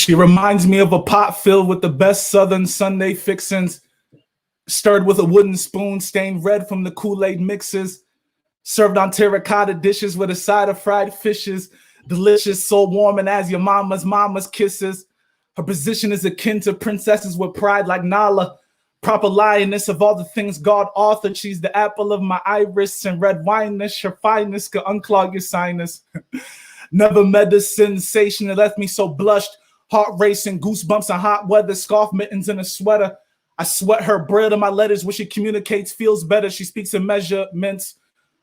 She reminds me of a pot filled with the best Southern Sunday fixins, stirred with a wooden spoon stained red from the Kool-Aid mixes, served on terracotta dishes with a side of fried fishes, delicious, so warm and as your mama's kisses. Her position is akin to princesses with pride like Nala, proper lioness of all the things God authored. She's the apple of my iris and red wineness. Her fineness could unclog your sinus. Never met a sensation that left me so blushed. Heart racing, goosebumps in hot weather, scarf mittens in a sweater. I sweat her bread on my letters when she communicates, feels better. She speaks in measurements.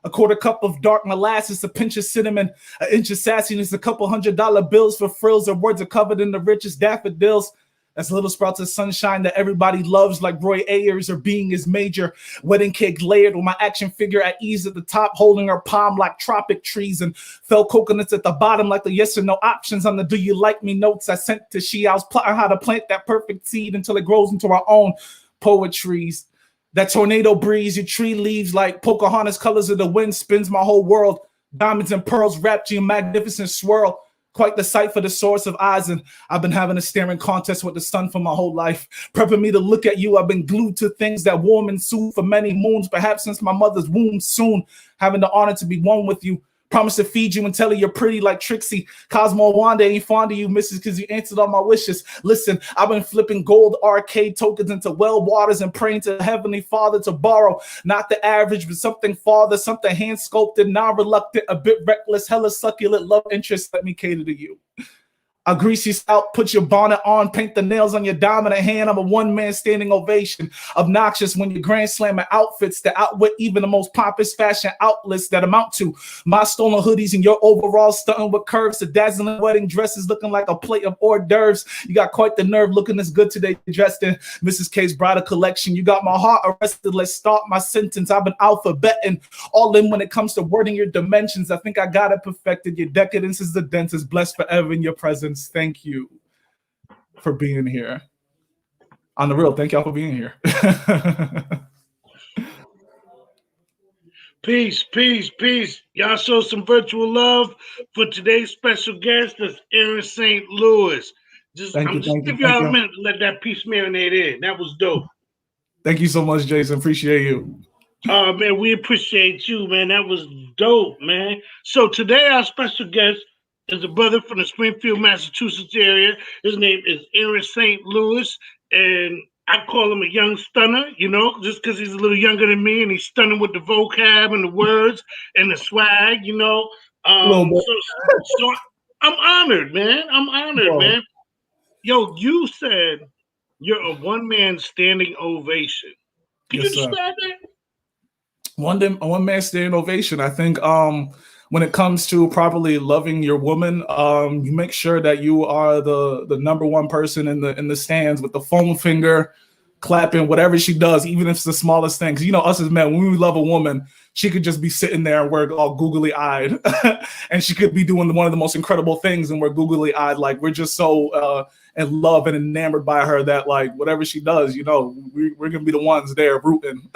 A quarter cup of dark molasses, a pinch of cinnamon, an inch of sassiness, a couple $100 bills for frills. Her words are covered in the richest daffodils. That's little sprouts of sunshine that everybody loves, like Roy Ayers. Her being is major. Wedding cake layered with my action figure at ease at the top, holding her palm like tropic trees, and fell coconuts at the bottom like the yes or no options on the do you like me notes I sent to she. I was plotting how to plant that perfect seed until it grows into our own poetries. That tornado breeze, your tree leaves like Pocahontas colors of the wind, spins my whole world. Diamonds and pearls wrapped you in magnificent swirl. Quite the sight for the source of eyes, and I've been having a staring contest with the sun for my whole life. Prepping me to look at you, I've been glued to things that warm and soothe for many moons, perhaps since my mother's womb. Soon, having the honor to be one with you. Promise to feed you and tell you you're pretty like Trixie. Cosmo Wanda ain't fond of you, missus, because you answered all my wishes. Listen, I've been flipping gold arcade tokens into well waters and praying to the Heavenly Father to borrow. Not the average, but something farther, something hand-sculpted, non-reluctant, a bit reckless, hella succulent love interest. Let me cater to you. I'll grease you out, put your bonnet on, paint the nails on your dominant hand. I'm a one-man standing ovation. Obnoxious when you grand slamming outfits that outwit even the most pompous fashion outlets that amount to my stolen hoodies and your overalls stunting with curves, the dazzling wedding dresses looking like a plate of hors d'oeuvres. You got quite the nerve looking this good today, dressed in Mrs. K's bridal collection. You got my heart arrested. Let's start my sentence. I've been alphabeting all in when it comes to wording your dimensions. I think I got it perfected. Your decadence is the dentist, blessed forever in your presence. Thank you for being here. On the real, thank y'all for being here. Peace, peace, peace. Y'all show some virtual love for today's special guest. That's Aaron St. Louis. I'm just give y'all a minute to let that piece marinate in. That was dope. Thank you so much, Jason. Appreciate you. Oh, man, we appreciate you, man. That was dope, man. So today our special guest is a brother from the Springfield, Massachusetts area. His name is Aaron St. Louis, and I call him a young stunner, you know, just because he's a little younger than me, and he's stunning with the vocab and the words and the swag, you know. So I'm honored, man. I'm honored, man. Yo, you said you're a one-man standing ovation. Can you describe that? One man standing ovation. I think when it comes to properly loving your woman, you make sure that you are the number one person in the stands with the foam finger, clapping whatever she does, even if it's the smallest thing. Because you know, us as men, when we love a woman, she could just be sitting there and we're all googly eyed, and she could be doing one of the most incredible things, and we're googly eyed. Like we're just so in love and enamored by her that like whatever she does, you know, we're gonna be the ones there rooting,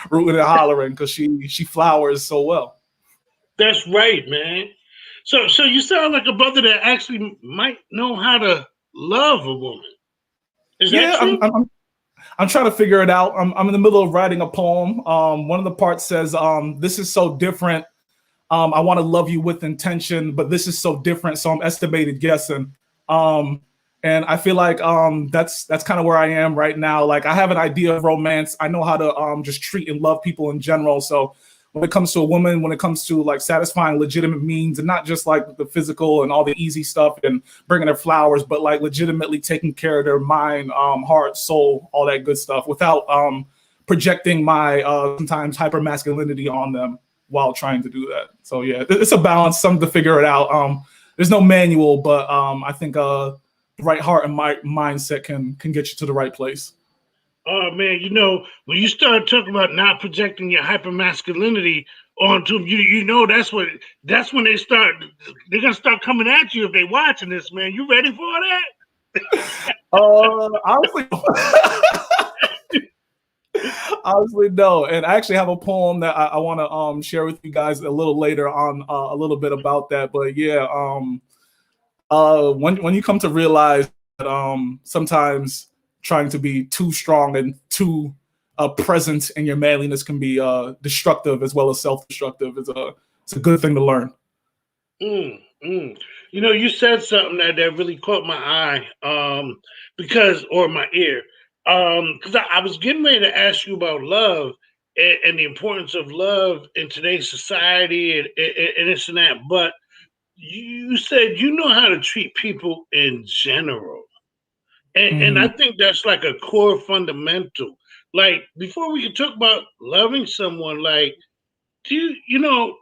rooting and hollering because she flowers so well. That's right, man. So you sound like a brother that actually might know how to love a woman. Is that true? I'm trying to figure it out. I'm in the middle of writing a poem. One of the parts says, "This is so different. I want to love you with intention, but this is so different. So I'm estimated guessing." And I feel like that's kind of where I am right now. Like I have an idea of romance. I know how to just treat and love people in general. So when it comes to a woman, when it comes to like satisfying legitimate means and not just like the physical and all the easy stuff and bringing her flowers, but like legitimately taking care of their mind, heart, soul, all that good stuff without projecting my sometimes hyper masculinity on them while trying to do that. So yeah, it's a balance, something to figure it out. There's no manual, but I think the right heart and mindset can get you to the right place. Oh man, you know, when you start talking about not projecting your hypermasculinity onto them, you know that's when they're gonna start coming at you if they watching this, man. You ready for that? Honestly, no. And I actually have a poem that I want to share with you guys a little later on, a little bit about that. But yeah, When you come to realize that sometimes trying to be too strong and too present in your manliness can be destructive as well as self-destructive. It's a good thing to learn. Mm, mm. You know, you said something that really caught my eye, or my ear, because I was getting ready to ask you about love and the importance of love in today's society and this and that. But you said you know how to treat people in general, and Mm-hmm. I think that's like a core fundamental. Like before we can talk about loving someone, like do you know?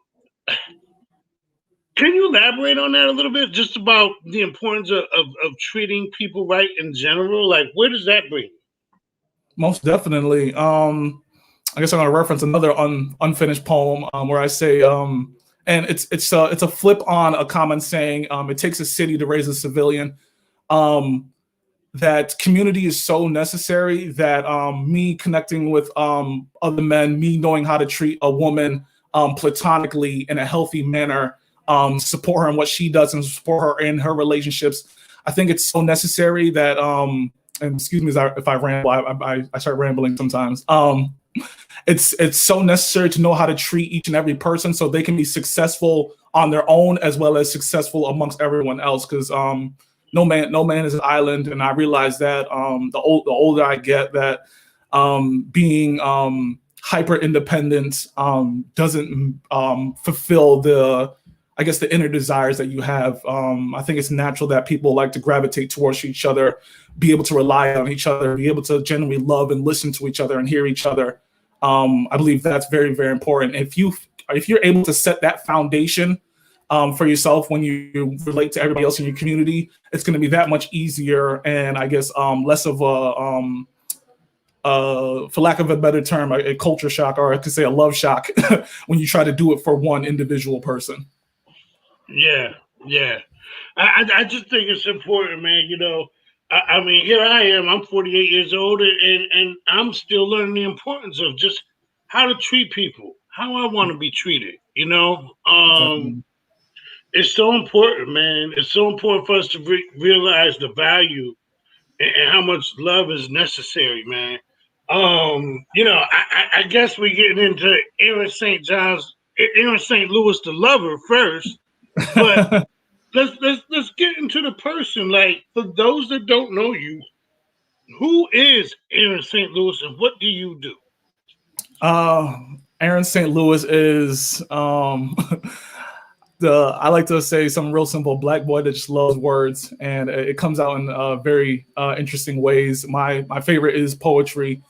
Can you elaborate on that a little bit? Just about the importance of treating people right in general? Like, where does that bring you? Most definitely. I guess I'm going to reference another unfinished poem where I say, and it's a flip on a common saying. It takes a city to raise a civilian. Um, that community is so necessary that me connecting with other men, me knowing how to treat a woman platonically in a healthy manner, support her in what she does and support her in her relationships. I think it's so necessary that, and excuse me if I ramble, I start rambling sometimes. It's so necessary to know how to treat each and every person so they can be successful on their own as well as successful amongst everyone else. Because no man is an island, and I realize that the older I get, that being hyper independent doesn't fulfill the, I guess, the inner desires that you have. I think it's natural that people like to gravitate towards each other, be able to rely on each other, be able to genuinely love and listen to each other and hear each other. I believe that's very, very important. If you're able to set that foundation for yourself when you relate to everybody else in your community, it's going to be that much easier, and I guess less of for lack of a better term, a culture shock, or I could say a love shock, when you try to do it for one individual person. Yeah, yeah. I just think it's important, man. You know, I mean, here I am. I'm 48 years old, and I'm still learning the importance of just how to treat people, how I want to be treated. You know, Definitely. it's so important, man. It's so important for us to realize the value and how much love is necessary, man. You know, I guess we're getting into Aaron St. Louis, the lover first, but let's get into the person. Like for those that don't know you, who is Aaron St. Louis and what do you do? uh, Aaron St. Louis is the I like to say some real simple black boy that just loves words, and it comes out in very interesting ways. My favorite is poetry.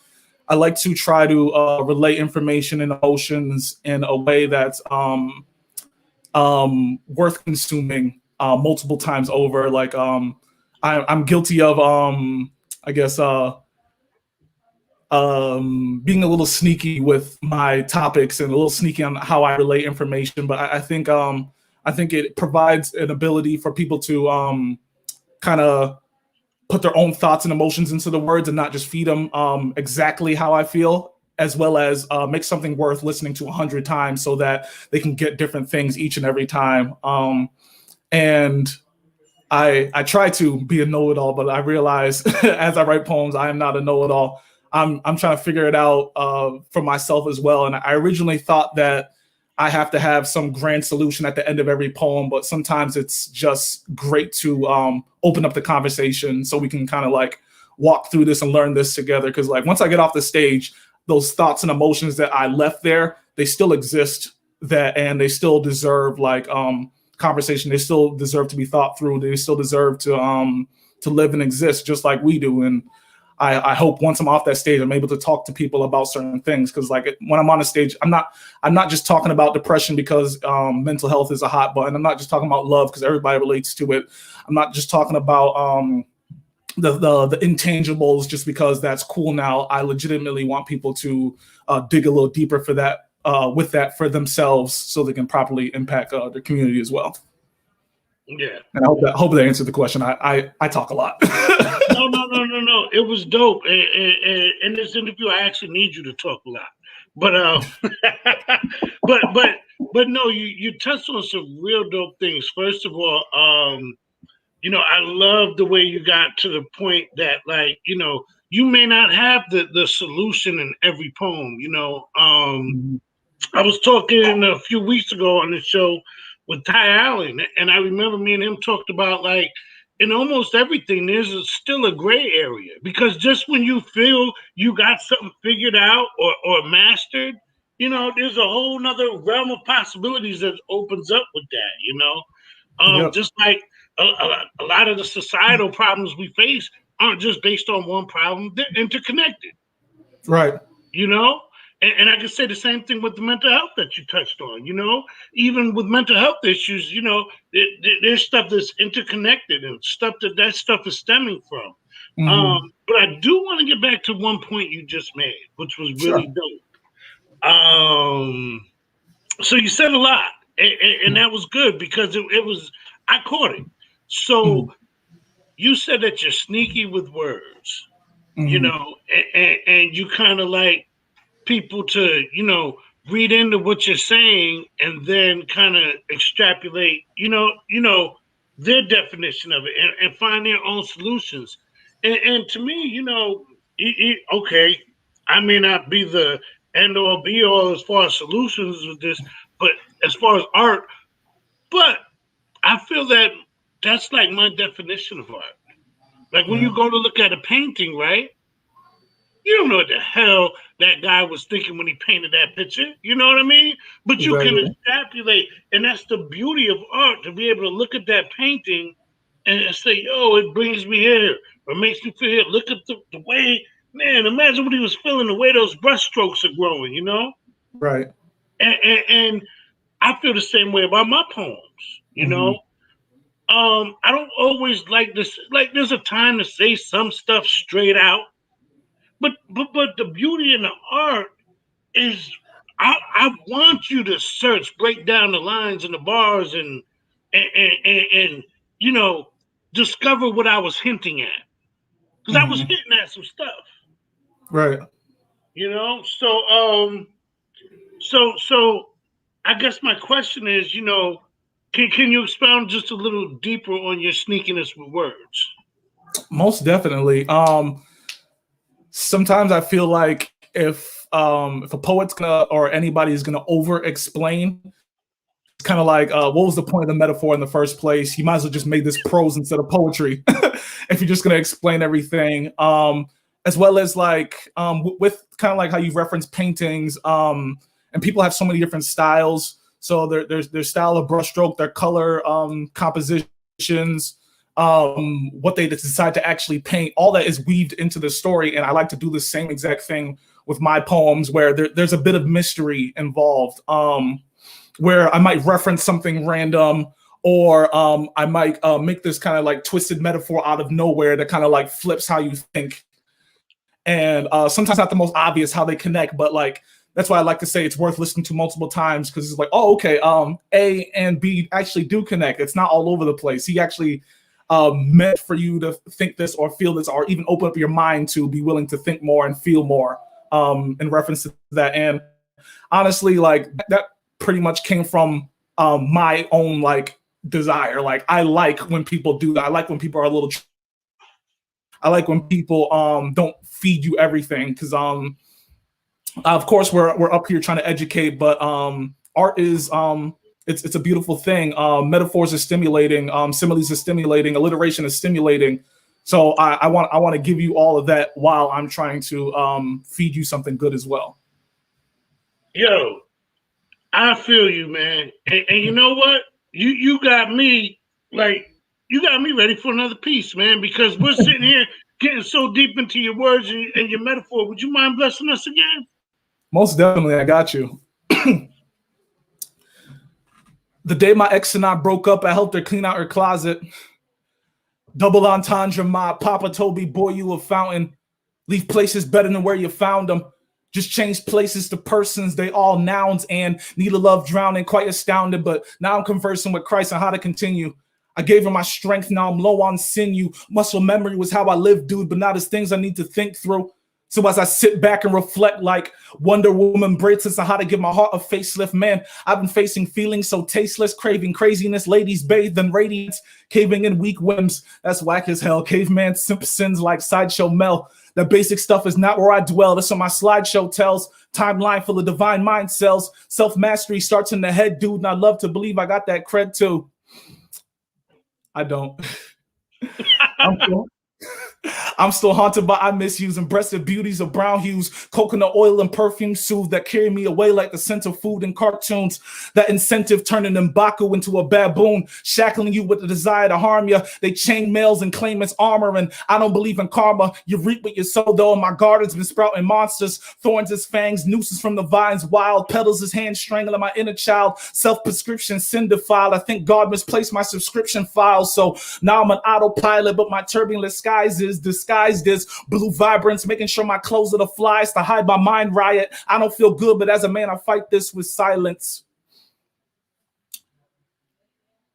I like to try to relay information and emotions in a way that's worth consuming multiple times over. Like I'm guilty of I guess being a little sneaky with my topics and a little sneaky on how I relay information. But I think it provides an ability for people to kind of put their own thoughts and emotions into the words and not just feed them exactly how I feel, as well as make something worth listening to 100 times so that they can get different things each and every time. And I try to be a know-it-all, but I realize as I write poems, I am not a know-it-all. I'm trying to figure it out for myself as well. And I originally thought that I have to have some grand solution at the end of every poem, but sometimes it's just great to open up the conversation so we can kind of like walk through this and learn this together. Because like once I get off the stage, those thoughts and emotions that I left there, they still exist, that and they still deserve like conversation. They still deserve to be thought through. They still deserve to live and exist just like we do. And I hope once I'm off that stage, I'm able to talk to people about certain things. Because like when I'm on a stage, I'm not just talking about depression because mental health is a hot button. I'm not just talking about love because everybody relates to it. I'm not just talking about the intangibles just because that's cool now. I legitimately want people to dig a little deeper for that with that for themselves so they can properly impact their community as well. Yeah. And I hope that answered the question. I talk a lot. No. It was dope. In this interview, I actually need you to talk a lot. But but no, you touched on some real dope things. First of all, I love the way you got to the point that, like, you may not have the solution in every poem. Mhm. I was talking a few weeks ago on the show with Ty Allen, and I remember me and him talked about, like, in almost everything, still a gray area, because just when you feel you got something figured out or mastered, there's a whole nother realm of possibilities that opens up with that. Yep. Just like a lot of the societal problems we face aren't just based on one problem; they're interconnected. Right. You know, and I can say the same thing with the mental health that you touched on. Even with mental health issues, there's stuff that's interconnected and stuff that stuff is stemming from. Mhm. But I do want to get back to one point you just made, which was really Sure. dope. So you said a lot, and that was good because it was, I caught it. So Mhm. you said that you're sneaky with words, Mhm. and you kind of like people to, read into what you're saying and then kind of extrapolate, their definition of it, and find their own solutions. And to me, okay, I may not be the end all be all as far as solutions with this, but as far as art, but I feel that that's like my definition of art. Like when Yeah. you go to look at a painting, right? You don't know what the hell that guy was thinking when he painted that picture. You know what I mean? But you can Exactly. extrapolate, and that's the beauty of art, to be able to look at that painting and say, "Yo, it brings me here, or makes me feel here." Look at the way, man. Imagine what he was feeling, the way those brushstrokes are growing. Right. And I feel the same way about my poems. Mhm. I don't always like this. Like, there's a time to say some stuff straight out, but the beauty in the art is, I want you to search, break down the lines and the bars, and you know discover what I was hinting at, because I was Mhm. hinting at some stuff. Right. So I guess my question is, can you expound just a little deeper on your sneakiness with words? Most definitely. Sometimes I feel like if a poet's gonna or anybody's gonna over explain, it's kind of like what was the point of the metaphor in the first place? You might as well just make this prose instead of poetry if you're just gonna explain everything. As well as like with kind of like how you reference paintings, and people have so many different styles. So there's their style of brushstroke, their color compositions, what they decide to actually paint, all that is weaved into the story. And I like to do the same exact thing with my poems, where there's a bit of mystery involved, where I might reference something random, or I might make this kind of like twisted metaphor out of nowhere that kind of like flips how you think. And sometimes not the most obvious how they connect, but like that's why I like to say it's worth listening to multiple times, because it's like, oh, okay, A and B actually do connect. It's not all over the place. He actually meant for you to think this or feel this, or even open up your mind to be willing to think more and feel more in reference to that. And honestly, like that pretty much came from my own like desire. Like I like when people do that. I like when people are a little. I like when people don't feed you everything, because of course we're up here trying to educate, but art is it's a beautiful thing. Metaphors are stimulating, similes are stimulating, alliteration is stimulating. So I want to give you all of that while I'm trying to feed you something good as well. Yo, I feel you, man. And you know what? You got me, like, you got me ready for another piece, man, because we're sitting here getting so deep into your words and your metaphor. Would you mind blessing us again? Most definitely, I got you. The day my ex and I broke up, I helped her clean out her closet. Double entendre, my Papa Toby, boy, you a fountain. Leave places better than where you found them. Just change places to persons, they all nouns, and need a love drowning, quite astounded. But now I'm conversing with Christ on how to continue. I gave her my strength, now I'm low on sinew. Muscle memory was how I lived, dude, but now there's things I need to think through. So as I sit back and reflect like Wonder Woman bracelets on how to give my heart a facelift, man, I've been facing feelings so tasteless, craving craziness, ladies bathed in radiance, caving in weak whims. That's whack as hell. Caveman Simpsons like Sideshow Mel. The basic stuff is not where I dwell. That's what my slideshow tells. Timeline full of divine mind cells. Self-mastery starts in the head, dude, and I love to believe I got that cred too. I don't. I'm still haunted by eye misuse and breasted beauties of brown hues, coconut oil and perfume soothe that carry me away like the scent of food in cartoons. That incentive turning M'Baku into a baboon, shackling you with the desire to harm you. They chain mails and claim it's armor, and I don't believe in karma. You reap what you sow, though. My garden's been sprouting monsters, thorns as fangs, nooses from the vines, wild petals as hands strangling my inner child. Self-prescription sin defiled. I think God misplaced my subscription file, so now I'm an autopilot, but my turbulent skies is disguised as blue vibrance, making sure my clothes are the flies to hide my mind riot. I don't feel good, but as a man, I fight this with silence.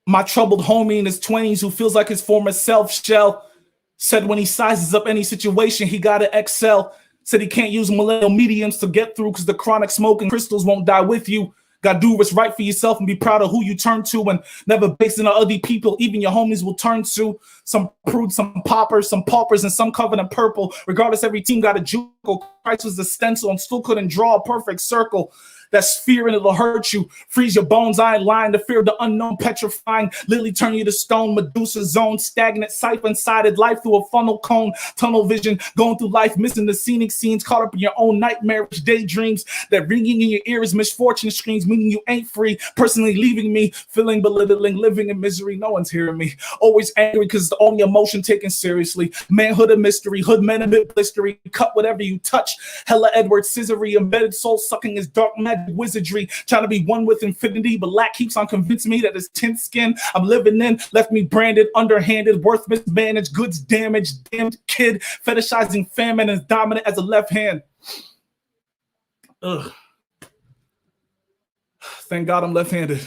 My troubled homie in his 20s who feels like his former self shell said when he sizes up any situation, he gotta excel. Said he can't use millennial mediums to get through because the chronic smoking crystals won't die with you. Gotta do what's right for yourself and be proud of who you turn to, and never basing on other people even your homies will turn to. Some prudes, some poppers, some paupers, and some covered in purple. Regardless, every team got a juke. Christ was the stencil and still couldn't draw a perfect circle. That's fear and it'll hurt you. Freeze your bones, I ain't lying. The fear of the unknown petrifying. Literally turn you to stone. Medusa zone, stagnant, siphon-sided life through a funnel cone. Tunnel vision, going through life, missing the scenic scenes. Caught up in your own nightmarish daydreams. That ringing in your ear is misfortune screams, meaning you ain't free. Personally leaving me, feeling belittling, living in misery. No one's hearing me. Always angry because it's the only emotion taken seriously. Manhood a mystery, hood men a bit blistery. Cut whatever you touch. Hella Edward scissory, embedded soul sucking his dark magic wizardry, trying to be one with infinity, but lack keeps on convincing me that this tint skin I'm living in left me branded, underhanded, worth mismanaged, goods damaged, damned kid, fetishizing famine as dominant as a left hand. Ugh. Thank God I'm left-handed.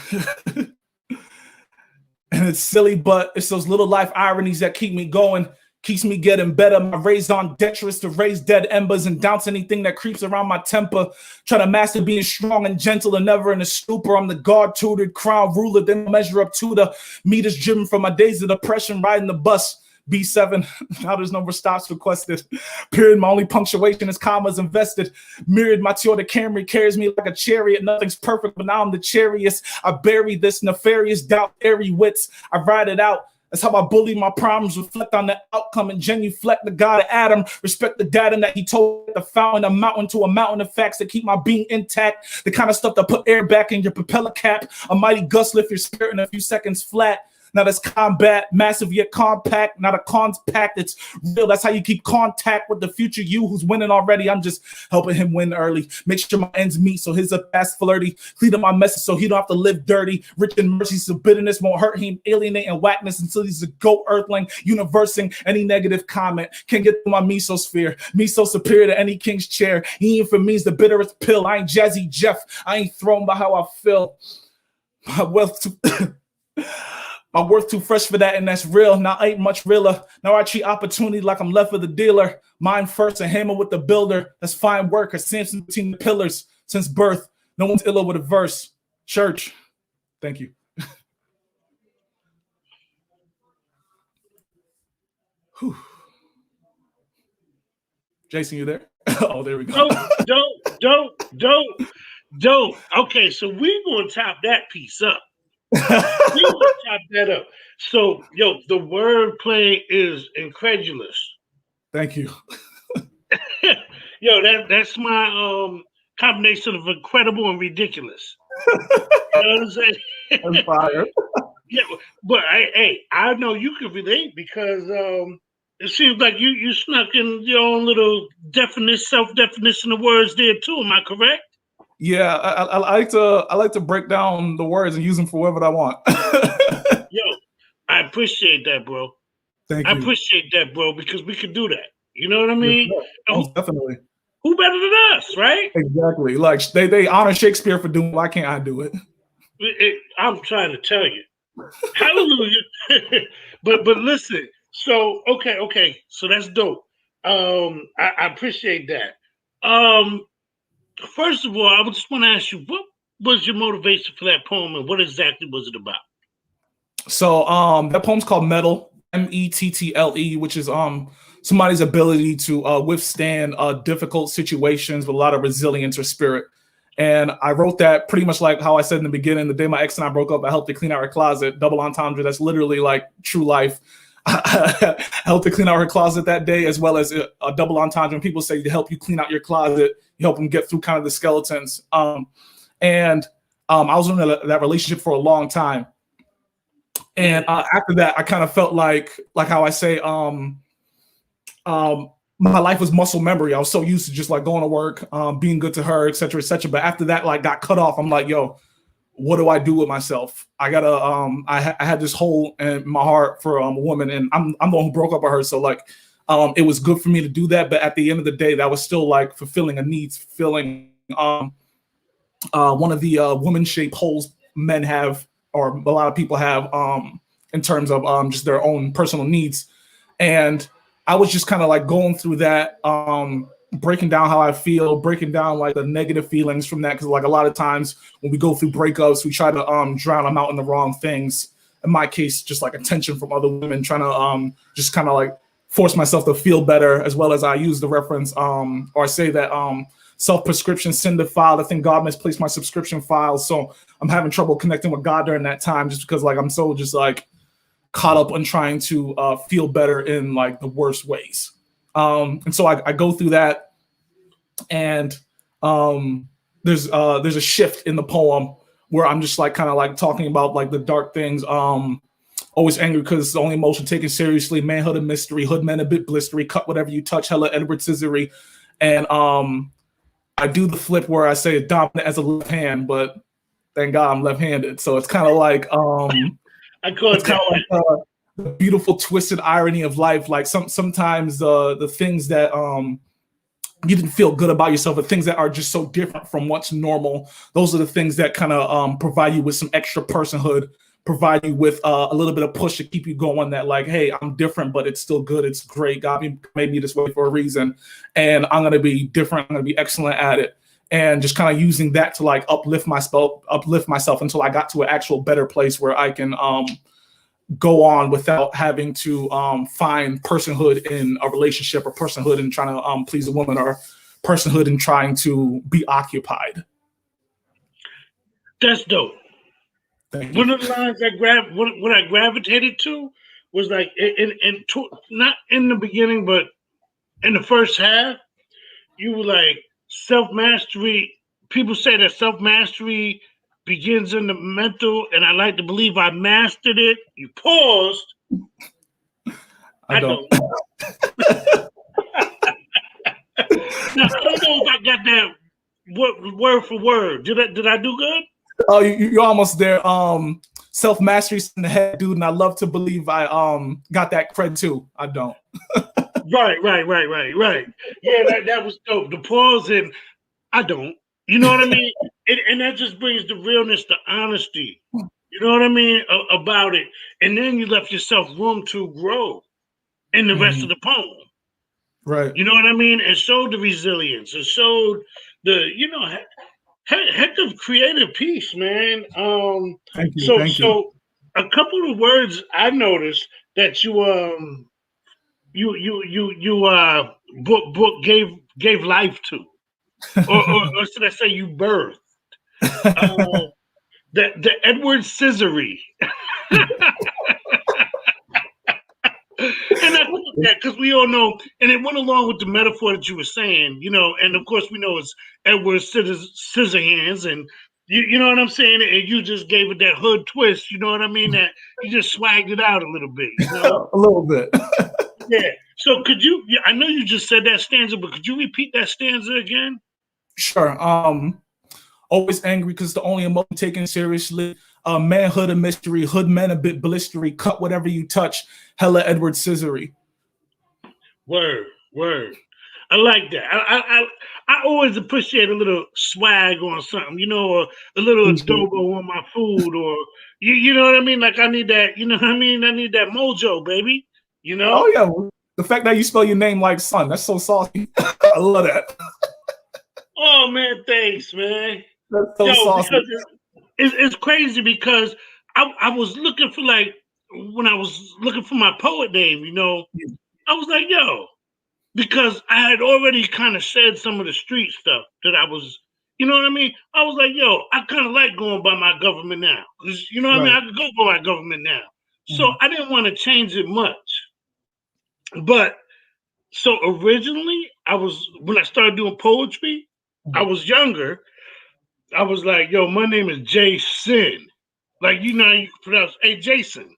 And it's silly, but it's those little life ironies that keep me going. Keeps me getting better. My raison d'etre is to raise dead embers and douse anything that creeps around my temper. Trying to master being strong and gentle and never in a stupor. I'm the God-tutored crown ruler, then measure up to the meters driven from my days of depression, riding the bus. B7, now there's no more stops requested. Period, my only punctuation is commas invested. Mirrored, my Toyota Camry carries me like a chariot. Nothing's perfect, but now I'm the chariest. I bury this nefarious doubt, airy wits. I ride it out. That's how I bully my problems, reflect on the outcome and genuflect the God of Adam, respect the data that he told the fountain, a mountain to a mountain of facts that keep my being intact, the kind of stuff that put air back in your propeller cap, a mighty gust lift your spirit in a few seconds flat. Now that's combat, massive yet compact, not a compact, it's real. That's how you keep contact with the future you who's winning already. I'm just helping him win early. Make sure my ends meet so his up past flirty. Clean up my message so he don't have to live dirty. Rich in mercy so bitterness won't hurt him. Alienating whackness until he's a goat earthling. Universing any negative comment. Can't get through my mesosphere. Meso superior to any king's chair. He ain't for me is the bitterest pill. I ain't Jazzy Jeff. I ain't thrown by how I feel. My wealth too... My worth too fresh for that, and that's real. Now I ain't much realer. Now I treat opportunity like I'm left with the dealer. Mine first and hammer with the builder. That's fine work. A Samson between the pillars since birth. No one's iller with a verse. Church. Thank you. JaSun, you there? Oh, there we go. Dope. Okay, so we're going to top that piece up. Chop that up. So, yo, the wordplay is incredulous. Thank you. Yo, that's my combination of incredible and ridiculous. You know what I'm saying? I'm fired. Yeah, but I know you can relate because it seems like you snuck in your own little self-definition of words there too. Am I correct? Yeah, I like to break down the words and use them for whatever I want. Yo, I appreciate that, bro. Thank you. I appreciate that, bro, because we could do that. You know what I mean? Most definitely. Who better than us, right? Exactly. Like they honor Shakespeare for doing. Why can't I do it? I'm trying to tell you. Hallelujah. but listen. So okay. So that's dope. I appreciate that. First of all, I just want to ask you, what was your motivation for that poem, and what exactly was it about? So that poem's called Metal, Mettle, which is somebody's ability to withstand difficult situations with a lot of resilience or spirit. And I wrote that pretty much like how I said in the beginning. The day my ex and I broke up, I helped her clean out her closet. Double entendre. That's literally like true life. I helped her clean out her closet that day, as well as a double entendre. When people say to help you clean out your closet, you help them get through kind of the skeletons. And I was in that relationship for a long time. And after that, I kind of felt like how I say, my life was muscle memory. I was so used to just like going to work, being good to her, et cetera, et cetera. But after that, like got cut off, I'm like, yo, what do I do with myself? I gotta, I had this hole in my heart for a woman, and I'm the one who broke up with her. So like, it was good for me to do that. But at the end of the day, that was still like fulfilling a need, fulfilling one of the woman-shaped holes men have, or a lot of people have, in terms of just their own personal needs. And I was just kind of like going through that, breaking down how I feel, breaking down like the negative feelings from that. Because like a lot of times when we go through breakups, we try to drown them out in the wrong things. In my case, just like attention from other women, trying to just kind of like force myself to feel better, as well as I use the reference or say that self-prescription send the file. I think God misplaced my subscription file. So I'm having trouble connecting with God during that time, just because like I'm so just like caught up on trying to feel better in like the worst ways. And so I go through that, and there's a shift in the poem where I'm just like kind of like talking about like the dark things. Always angry because it's the only emotion taken seriously. Manhood a mystery. Hood men a bit blistery. Cut whatever you touch. Hella Edward Scissory. And I do the flip where I say dominant as a left hand, but thank God I'm left-handed. So it's kind of like I call it like the beautiful twisted irony of life. Like sometimes the things that you didn't feel good about yourself, but things that are just so different from what's normal. Those are the things that kind of provide you with some extra personhood, provide you with a little bit of push to keep you going. That like, hey, I'm different, but it's still good. It's great. God made me this way for a reason, and I'm gonna be different. I'm gonna be excellent at it. And just kind of using that to like uplift myself until I got to an actual better place where I can go on without having to find personhood in a relationship, or personhood in trying to please a woman, or personhood in trying to be occupied. That's dope. One of the lines what I gravitated to was like not in the beginning, but in the first half, you were like self mastery. People say that self mastery begins in the mental, and I like to believe I mastered it. You paused. I don't. Now, I don't know if I got that word for word. Did I do good? Oh, you're almost there. Self mastery's in the head, dude, and I love to believe I got that cred too. I don't. Right. Yeah, that was dope. The pause, and I don't. You know what I mean? And that just brings the realness, the honesty. You know what I mean about it. And then you left yourself room to grow in the rest of the poem. Right. You know what I mean? It showed the resilience. It showed the, heck of creative piece, man. Thank you. So a couple of words I noticed that you book gave life to, or should I say you birthed? The Edward Scissory. And I think that because we all know, and it went along with the metaphor that you were saying, and of course we know it's Edward Scissorhands, and you know what I'm saying, and you just gave it that hood twist, you know what I mean, that you just swagged it out a little bit, a little bit. Yeah. So could you? I know you just said that stanza, but could you repeat that stanza again? Sure. Always angry because the only emotion taken seriously. Manhood a mystery. Hood men a bit blistery. Cut whatever you touch. Hella Edward Scissory. Word. I like that. I always appreciate a little swag on something, or a little adobo on my food, or you know what I mean? Like I need that, you know what I mean? I need that mojo, baby. Oh yeah, The fact that you spell your name like Sun, that's so saucy. I love that. Oh man, thanks, man. That's so Yo, saucy. because it's crazy because I was looking for like when I was looking for my poet name, I was like, yo, because I had already kind of said some of the street stuff that I was, you know what I mean? I was like, yo, I kind of like going by my government now. Because, you know what I mean? I could go by my government now. So I didn't want to change it much. But so originally, when I started doing poetry, I was younger. I was like, yo, my name is JaSun. Like, you know how you pronounce, hey, JaSun.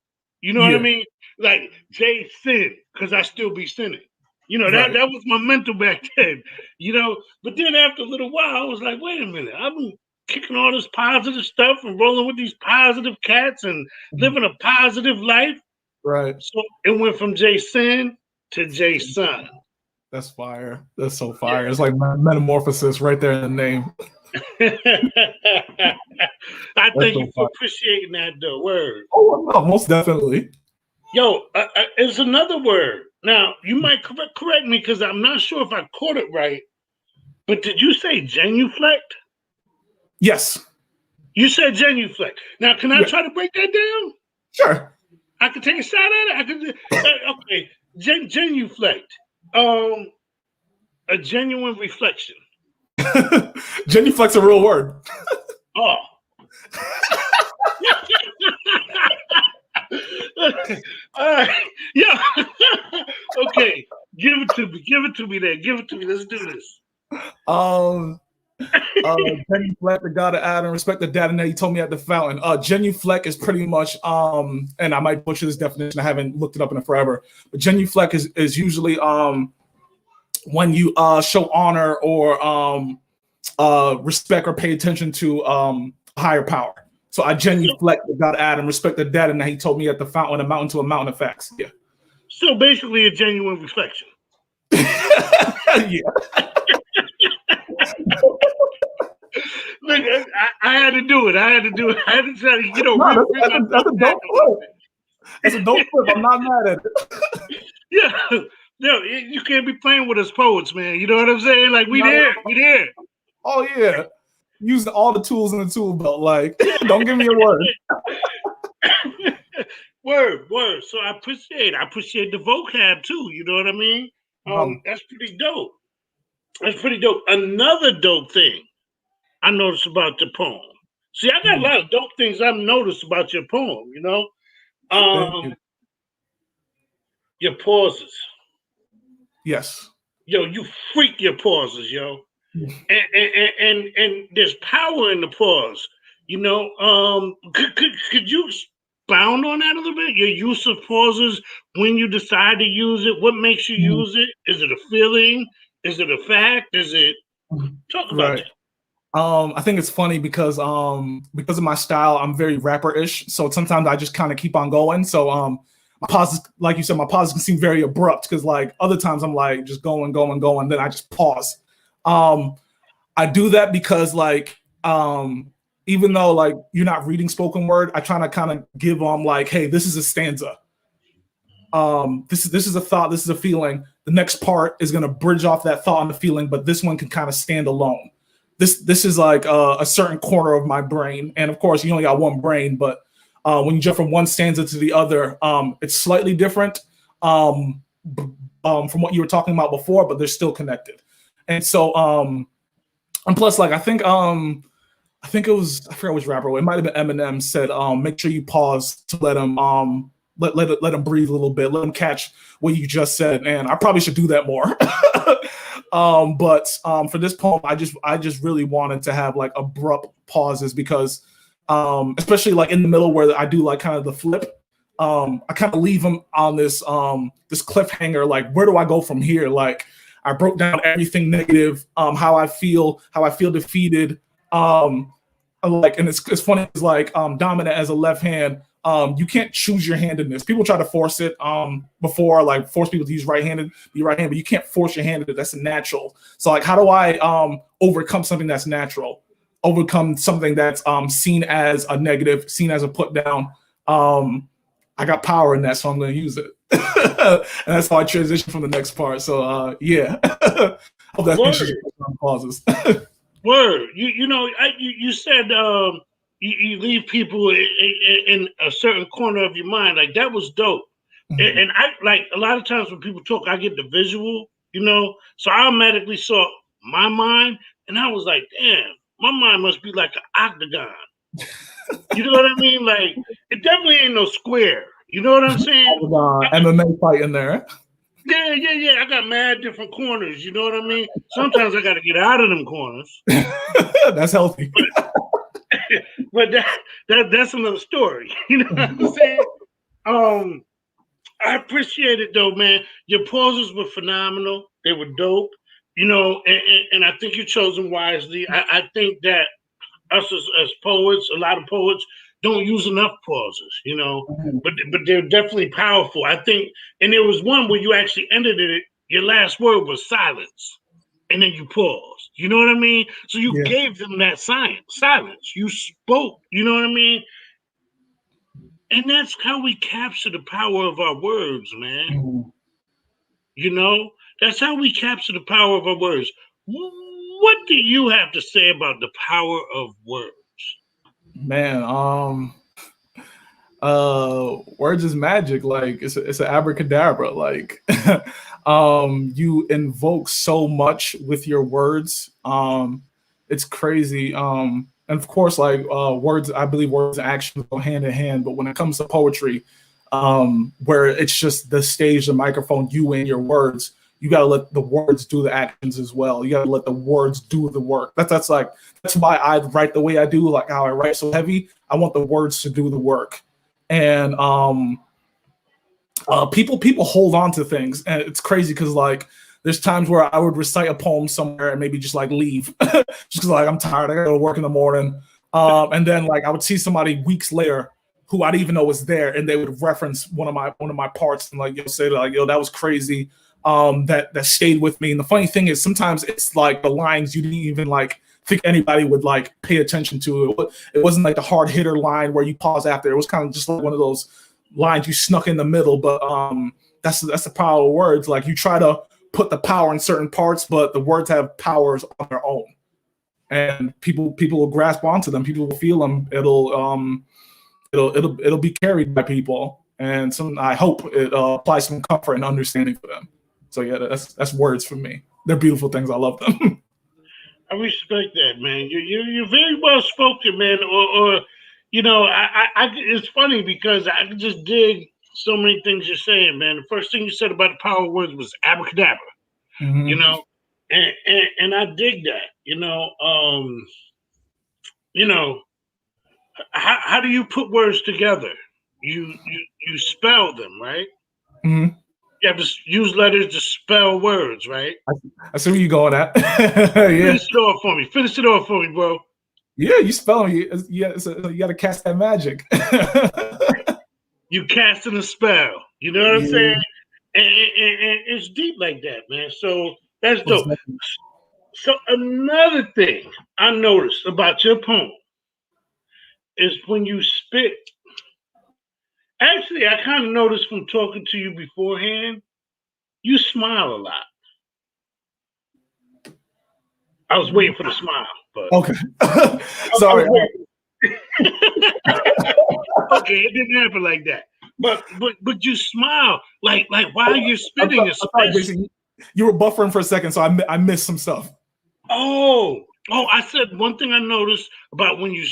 You know what I mean? Like, JaSun, because I still be sinning. That was my mental back then, But then after a little while, I was like, wait a minute. I've been kicking all this positive stuff and rolling with these positive cats and living a positive life. Right. So it went from JaSun to JaSun. That's fire. That's so fire. Yeah. It's like metamorphosis right there in the name. I thank you for appreciating that, though. Word. Oh, no, most definitely. Yo, it's another word. Now, you might correct me because I'm not sure if I caught it right, but did you say genuflect? Yes. You said genuflect. Now, can I try to break that down? Sure. I could take a shot at it? Okay. Genuflect. A genuine reflection. Genuflect's a real word. Oh. Yeah. Okay. Give it to me. Give it to me then. Give it to me. Let's do this. Genuflect, the god of Adam, respect the dad, and then he told me at the fountain. Genuflect is pretty much, and I might butcher this definition. I haven't looked it up in forever. But genuflect is usually when you show honor or respect or pay attention to higher power. So I genuflect the god of Adam, respect the dad, and then he told me at the fountain, a mountain to a mountain of facts. Yeah. So basically, a genuine reflection. Yeah. Look, I had to do it. I had to try to, that's a dope flip. It's a dope flip. I'm not mad at it. Yeah. No, you can't be playing with us poets, man. You know what I'm saying? Like, we there. Oh, yeah. Using all the tools in the tool belt. Like, don't give me a word. Word. So I appreciate the vocab, too. You know what I mean? That's pretty dope. Another dope thing I noticed about your poem. See, I got a lot of dope things I've noticed about your poem, Your pauses. Yes. Yo, you freak your pauses, yo. And there's power in the pause, Could you expound on that a little bit? Your use of pauses, when you decide to use it, what makes you use it? Is it a feeling? Is it a fact? Is it talk about it? I think it's funny because of my style, I'm very rapper-ish. So sometimes I just kind of keep on going. So my pauses, like you said, my pauses can seem very abrupt because like other times I'm like just going, then I just pause. I do that because like even though like you're not reading spoken word, I try to kind of give like, hey, this is a stanza. This is a thought, this is a feeling. The next part is gonna bridge off that thought and the feeling, but this one can kind of stand alone. This is like a certain corner of my brain, and of course you only got one brain, but when you jump from one stanza to the other, it's slightly different from what you were talking about before, but they're still connected. And so and plus, like I think it was, I forgot which rapper, it might have been Eminem said, make sure you pause to let him let him breathe a little bit, let him catch what you just said. And I probably should do that more. But for this poem, I just really wanted to have like abrupt pauses because especially like in the middle where I do like kind of the flip, I kind of leave them on this cliffhanger, like where do I go from here? Like I broke down everything negative, how I feel defeated. Like, and it's funny, it's like dominant as a left hand. You can't choose your hand in this. People try to force it before, like force people to use be right hand, but you can't force your hand in it. That's natural. So like, how do I overcome something that's natural? Overcome something that's seen as a negative, seen as a put down. I got power in that, so I'm going to use it. And that's how I transition from the next part. So yeah, hope that answers your question on pauses. Word. You said you leave people in a certain corner of your mind. Like that was dope. Mhm. And I like a lot of times when people talk, I get the visual, so I automatically saw my mind, and I was like, damn, my mind must be like an octagon. You know what I mean? Like it definitely ain't no square. You know what I'm saying? MMA fight in there. Yeah. I got mad different corners. You know what I mean? Sometimes I got to get out of them corners. That's healthy. But that's another story. You know what I'm saying? I appreciate it though, man. Your pauses were phenomenal. They were dope. And I think you chose them wisely. I think that us as poets, a lot of poets don't use enough pauses, but they're definitely powerful. I think, and there was one where you actually ended it. Your last word was silence, and then you paused. You know what I mean? So you gave them that silence. You spoke. You know what I mean? And that's how we capture the power of our words, man. That's how we capture the power of our words. What do you have to say about the power of words? Man, words is magic. Like it's an abracadabra. Like you invoke so much with your words. It's crazy. And of course, like words, I believe words and actions go hand in hand. But when it comes to poetry, where it's just the stage, the microphone, you and your words, you got to let the words do the actions as well. You got to let the words do the work. That's why I write the way I do, like how I write so heavy. I want the words to do the work. And people hold on to things, and it's crazy because like there's times where I would recite a poem somewhere and maybe just like leave, just because like I'm tired, I gotta go to work in the morning, and then like I would see somebody weeks later who I didn't even know was there, and they would reference one of my parts and like say like that was crazy, that stayed with me. And the funny thing is sometimes it's like the lines you didn't even like think anybody would like pay attention to. It wasn't like the hard hitter line where you pause after. It was kind of just like one of those lines you snuck in the middle. But that's the power of words. Like you try to put the power in certain parts, but the words have powers on their own, and people will grasp onto them. People will feel them. It'll be carried by people, and I hope it applies some comfort and understanding for them. So yeah, that's words for me. They're beautiful things. I love them. I respect that, man. You're very well spoken, man. Or it's funny because I can just dig so many things you're saying, man. The first thing you said about the power of words was abracadabra. Mm-hmm. And I dig that. How do you put words together? You spell them, right? Mm-hmm. You have to use letters to spell words, right? I see where you're going at. Yeah. Finish it off for me, bro. Yeah, you spell them. You got to cast that magic. You casting a spell. You know what I'm saying? And it's deep like that, man. So that's dope. So another thing I noticed about your poem is when you spit. Actually, I kind of noticed from talking to you beforehand, you smile a lot. I was waiting for the smile, but okay. Sorry. Okay, it didn't happen like that. But you smile like while you're spitting. You were buffering for a second, so I missed some stuff. Oh, I said one thing I noticed about when you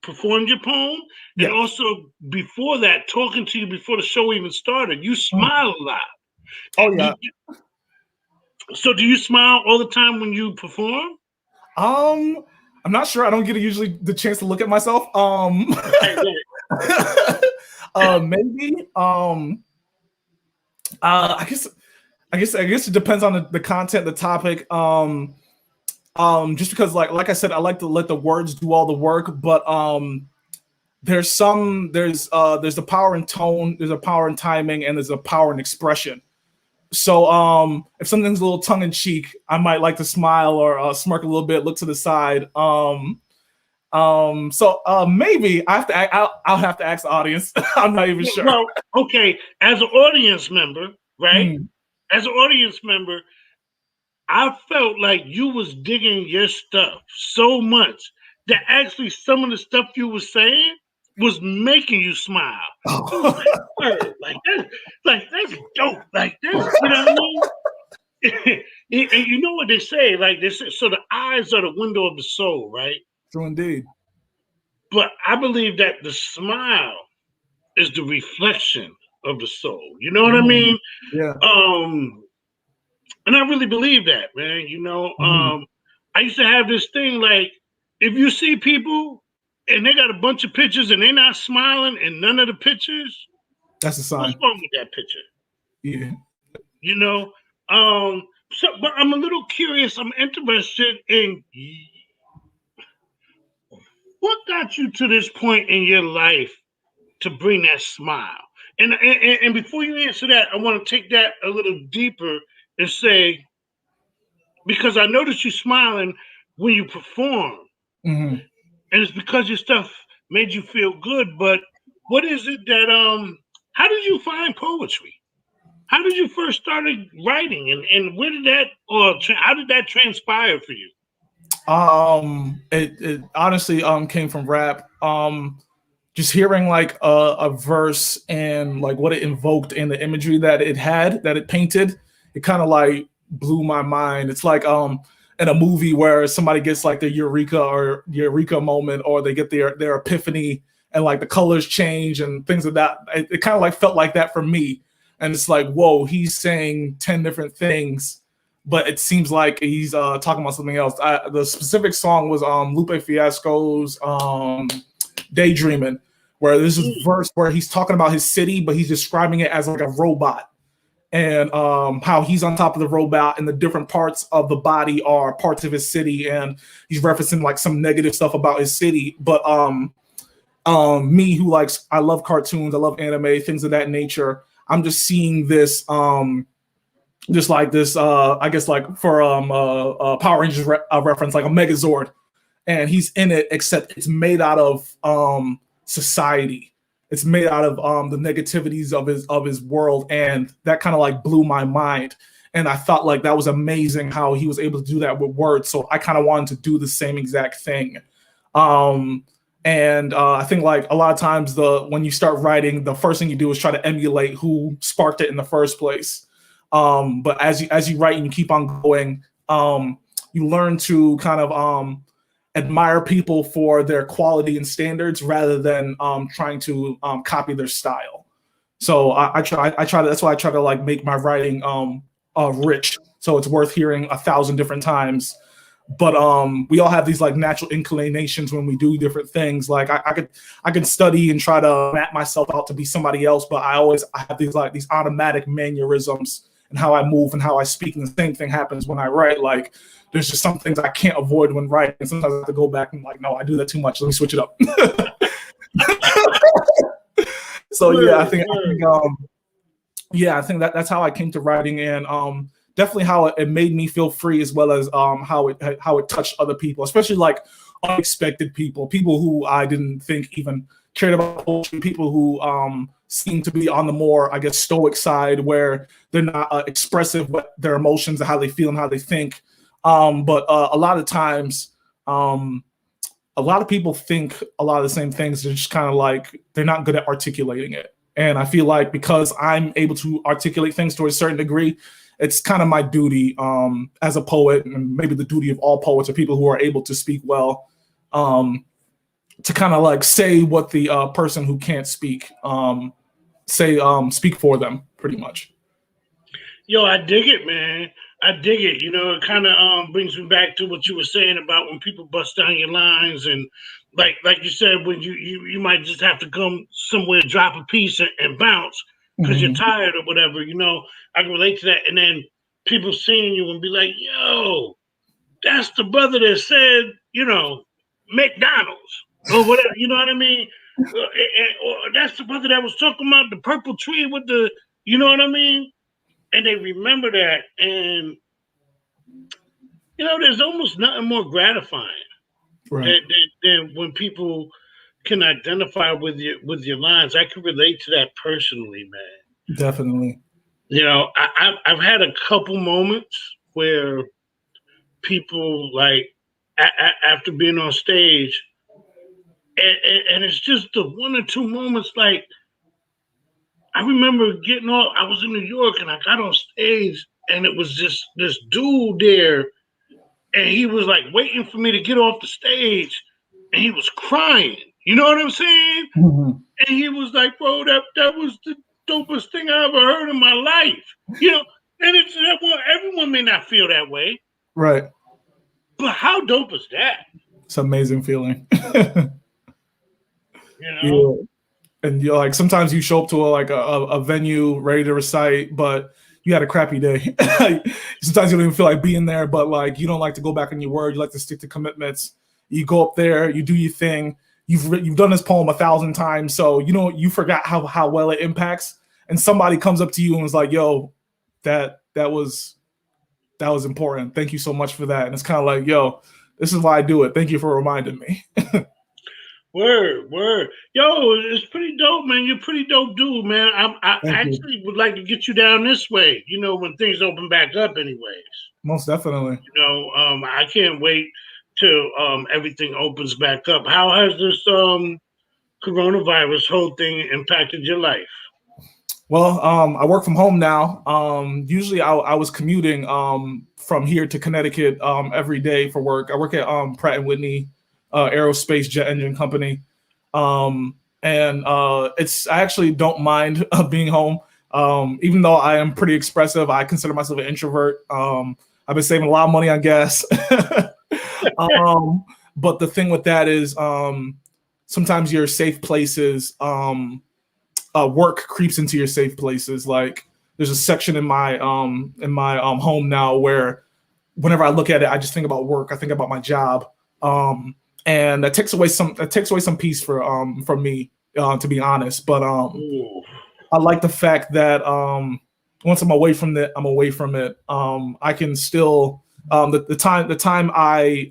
performed your poem, and also before that, talking to you before the show even started, you smile a lot. Oh yeah. So do you smile all the time when you perform? I'm not sure. I don't get usually the chance to look at myself. Maybe. I guess it depends on the content, the topic. Just because like I said, I like to let the words do all the work, but there's the power in tone, there's a power in timing, and there's a power in expression. So if something's a little tongue in cheek, I might like to smile or smirk a little bit, look to the side. So maybe I have to. I'll have to ask the audience. I'm not even sure. Well, okay, as an audience member, right? Mm. As an audience member, I felt like you was digging your stuff so much that actually some of the stuff you was saying was making you smile. You was like, "Word, like that's dope, like this." You know what I mean? And you know what they say, like they say, so the eyes are the window of the soul, right? True indeed. But I believe that the smile is the reflection of the soul. You know what I Mm. mean? Yeah. And I really believe that, man. Mhm. I used to have this thing like if you see people and they got a bunch of pictures and they're not smiling in none of the pictures, That's a what's sign. wrong with that picture? Yeah. You know? So but I'm a little curious, I'm interested in what got you to this point in your life to bring that smile? And before you answer that, I want to take that a little deeper and say, because I noticed you smiling when you perform, Hmm. and it's because your stuff made you feel good. But what is it that how did you find poetry? How did you first started writing, and where did that how did that transpire for you? It honestly came from rap. Just hearing like a verse and like what it invoked and the imagery that it had, that it painted, it kind of like blew my mind. It's like in a movie where somebody gets like their eureka moment, or they get their epiphany, and like the colors change and things of that. It kind of like felt like that for me. And it's like, whoa, he's saying 10 different things, but it seems like he's talking about something else. The specific song was Lupe Fiasco's Daydreaming, where there's this Mm, verse where he's talking about his city, but he's describing it as like a robot, and how he's on top of the robot and the different parts of the body are parts of his city, and he's referencing like some negative stuff about his city. But me who likes, I love cartoons, I love anime, things of that nature. I'm just seeing this just like this I guess like for Power Rangers reference, like a Megazord, and he's in it, except it's made out of society. It's made out of the negativities of his world, and that kind of like blew my mind. And I thought like that was amazing how he was able to do that with words. So I kind of wanted to do the same exact thing. Um, and I think like a lot of times when you start writing, the first thing you do is try to emulate who sparked it in the first place. But as you write and you keep on going, you learn to kind of admire people for their quality and standards rather than trying to copy their style. So I try to, that's why I try to like make my writing rich, so it's worth hearing 1,000 different times. But we all have these like natural inclinations when we do different things. Like I could study and try to map myself out to be somebody else, but I have these automatic mannerisms and how I move and how I speak. And the same thing happens when I write. Like there's just some things I can't avoid when writing. And sometimes I have to go back and like, no, I do that too much. Let me switch it up. So yeah, word, word. I think that's how I came to writing, and definitely how it made me feel free, as well as how it touched other people, especially like unexpected people who I didn't think even cared about poetry, people who seem to be on the more, I guess, stoic side, where they're not expressive with their emotions and how they feel and how they think. But a lot of times, a lot of people think a lot of the same things. They're just kind of like, they're not good at articulating it. And I feel like because I'm able to articulate things to a certain degree, it's kind of my duty as a poet, and maybe the duty of all poets or people who are able to speak well, um, to kind of like say what the person who can't speak speak for them, pretty much. Yo, I dig it, man. I dig it. It kind of brings me back to what you were saying about when people bust down your lines, and like you said, when you might just have to come somewhere, drop a piece, and bounce because you're Mhm. tired or whatever. I can relate to that. And then people seeing you and be like, "Yo, that's the brother that said, McDonald's or whatever." You know what I mean? Or that's the brother that was talking about the purple tree with the, you know what I mean? And they remember that, and there's almost nothing more gratifying Right. Then when people can identify with your lines, I can relate to that personally, man. Definitely. You know, I've had a couple moments where people like after being on stage, and it's just the one or two moments. Like I remember getting off. I was in New York and I got on stage, and it was just this dude there, and he was like waiting for me to get off the stage, and he was crying. You know what I'm saying? Mhm. And he was like, "Bro, that was the dopest thing I ever heard in my life." You know, and it's everyone may not feel that way, Right. but how dope is that? It's an amazing feeling. You know? Yeah. And you're like, sometimes you show up to a venue ready to recite, but you had a crappy day. Sometimes you don't even feel like being there, but like you don't like to go back on your word. You like to stick to commitments. You go up there, you do your thing. You've done this poem 1,000 times, so you forgot how well it impacts. And somebody comes up to you and is like, "Yo, that was important. Thank you so much for that." And it's kind of like, "Yo, this is why I do it. Thank you for reminding me." Word, word. Yo, it's pretty dope, man. You're a pretty dope dude, man. I Thank you. actually would like to get you down this way, when things open back up anyways. Most definitely. I can't wait till everything opens back up. How has this coronavirus whole thing impacted your life? Well, I work from home now. Usually I was commuting from here to Connecticut every day for work. I work at Pratt and Whitney Aerospace Jet Engine Company. And I actually don't mind being home. Even though I am pretty expressive, I consider myself an introvert. I've been saving a lot of money on gas. But the thing with that is sometimes your safe places, work creeps into your safe places. Like there's a section in my home now where whenever I look at it, I just think about work. I think about my job. And that takes away some peace from me, to be honest. But Ooh. I like the fact that once I'm away from it, I'm away from it. I can still the time I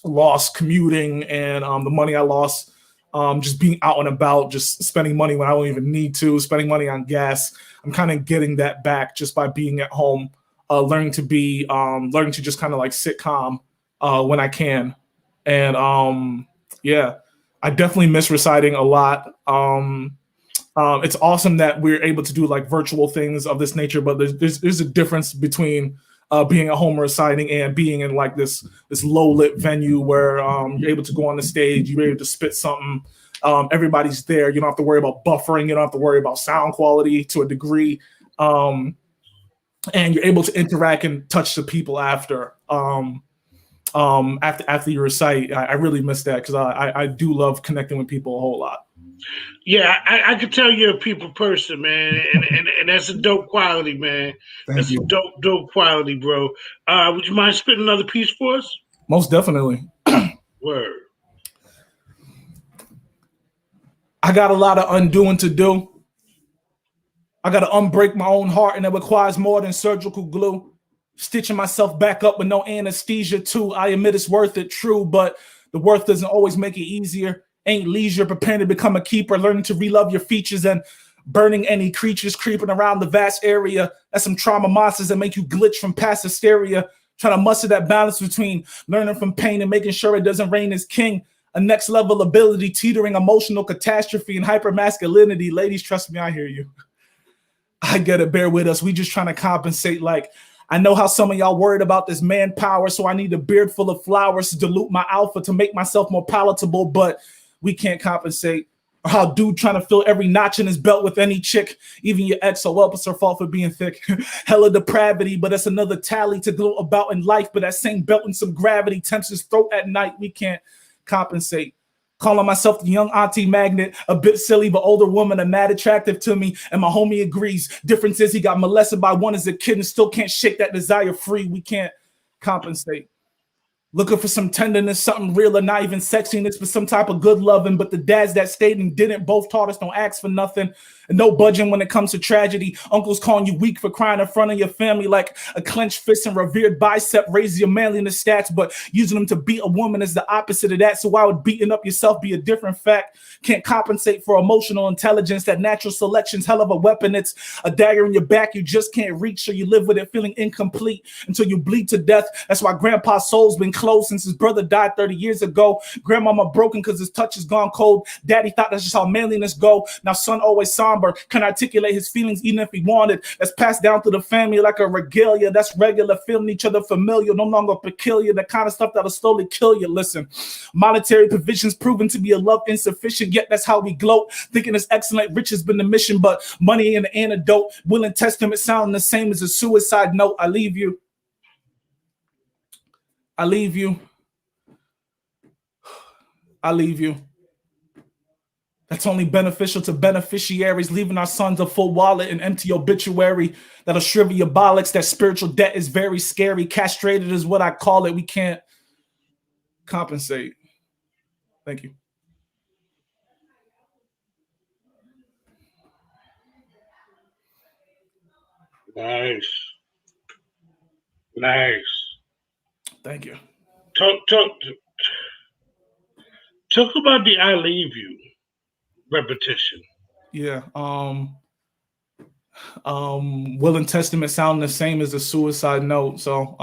lost commuting and the money I lost just being out and about, just spending money when I don't even need to, spending money on gas. I'm kind of getting that back just by being at home, learning to just kind of like sit calm when I can. And yeah, I definitely miss reciting a lot. It's awesome that we're able to do like virtual things of this nature, but there's a difference between being at home reciting and being in like this low lit venue where you're able to go on the stage, you're able to spit something. Everybody's there. You don't have to worry about buffering. You don't have to worry about sound quality to a degree, and you're able to interact and touch the people after. After you recite, I really miss that because I do love connecting with people a whole lot. Yeah, I could tell you're a people person, man, and that's a dope quality, man. Thank That's you. a dope quality, bro. Would you mind spitting another piece for us? Most definitely. Word. I got a lot of undoing to do. I got to unbreak my own heart, and it requires more than surgical glue. Stitching myself back up with no anesthesia, too. I admit it's worth it, true, but the worth doesn't always make it easier. Ain't leisure, preparing to become a keeper, learning to relove your features and burning any creatures creeping around the vast area. That's some trauma monsters that make you glitch from past hysteria. Trying to muster that balance between learning from pain and making sure it doesn't reign as king. A next level ability, teetering emotional catastrophe and hypermasculinity. Ladies, trust me, I hear you. I get it, bear with us. We just trying to compensate. Like, I know how some of y'all worried about this manpower, so I need a beard full of flowers to dilute my alpha to make myself more palatable, but we can't compensate. Or how dude trying to fill every notch in his belt with any chick, even your ex, so well, it's her fault for being thick. Hella depravity, but that's another tally to go about in life, but that same belt and some gravity tempts his throat at night. We can't compensate. Calling myself the young auntie magnet, a bit silly, but older woman and mad attractive to me. And my homie agrees. Difference is he got molested by one as a kid and still can't shake that desire free. We can't compensate. Looking for some tenderness, something real or not even sexiness, but some type of good loving. But the dads that stayed and didn't both taught us don't ask for nothing. And no budging when it comes to tragedy. Uncles calling you weak for crying in front of your family like a clenched fist and revered bicep raise your manliness stats, but using them to beat a woman is the opposite of that. So why would beating up yourself be a different fact? Can't compensate for emotional intelligence. That natural selection's hell of a weapon. It's a dagger in your back you just can't reach, so you live with it feeling incomplete until you bleed to death. That's why grandpa's soul's been closed since his brother died 30 years ago. Grandmama broken because his touch has gone cold. Daddy thought that's just how manliness go. Now son always somber, can articulate his feelings even if he wanted. That's passed down through the family like a regalia. That's regular, feeling each other familiar, no longer peculiar. The kind of stuff that'll slowly kill you. Listen, monetary provisions proven to be a love insufficient, yet that's how we gloat, thinking it's excellent. Rich has been the mission, but money ain't the antidote. Will and Testament sounding the same as a suicide note. I leave you. I leave you. I leave you. That's only beneficial to beneficiaries, leaving our sons a full wallet and empty obituary that'll shrivel your bollocks. That spiritual debt is very scary. Castrated is what I call it. We can't compensate. Thank you. Nice. Nice. Thank you. Talk about the I leave you repetition. Yeah. Will and Testament sound the same as a suicide note. So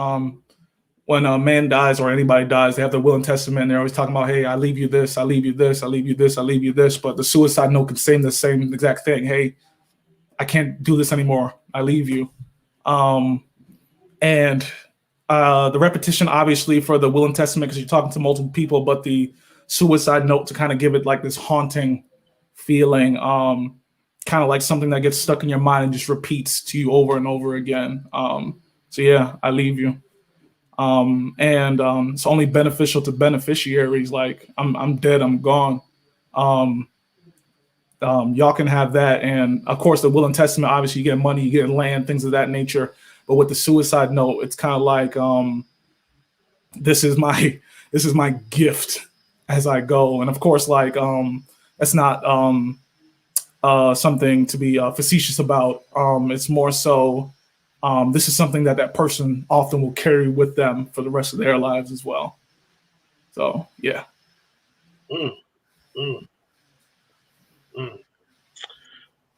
when a man dies or anybody dies, they have the will and testament and they're always talking about, hey, I leave you this, I leave you this, I leave you this, I leave you this. But the suicide note can say the same exact thing. Hey, I can't do this anymore. I leave you. And the repetition, obviously, for the will and testament, because you're talking to multiple people, but the suicide note to kind of give it like this haunting feeling, kind of like something that gets stuck in your mind and just repeats to you over and over again. So yeah, I leave you. And it's only beneficial to beneficiaries. Like I'm dead, I'm gone. Y'all can have that. And of course, the will and testament, obviously, you get money, you get land, things of that nature. But with the suicide note, it's kind of like this is my gift as I go. And of course, like that's not something to be facetious about. It's more so this is something that person often will carry with them for the rest of their lives as well. So yeah.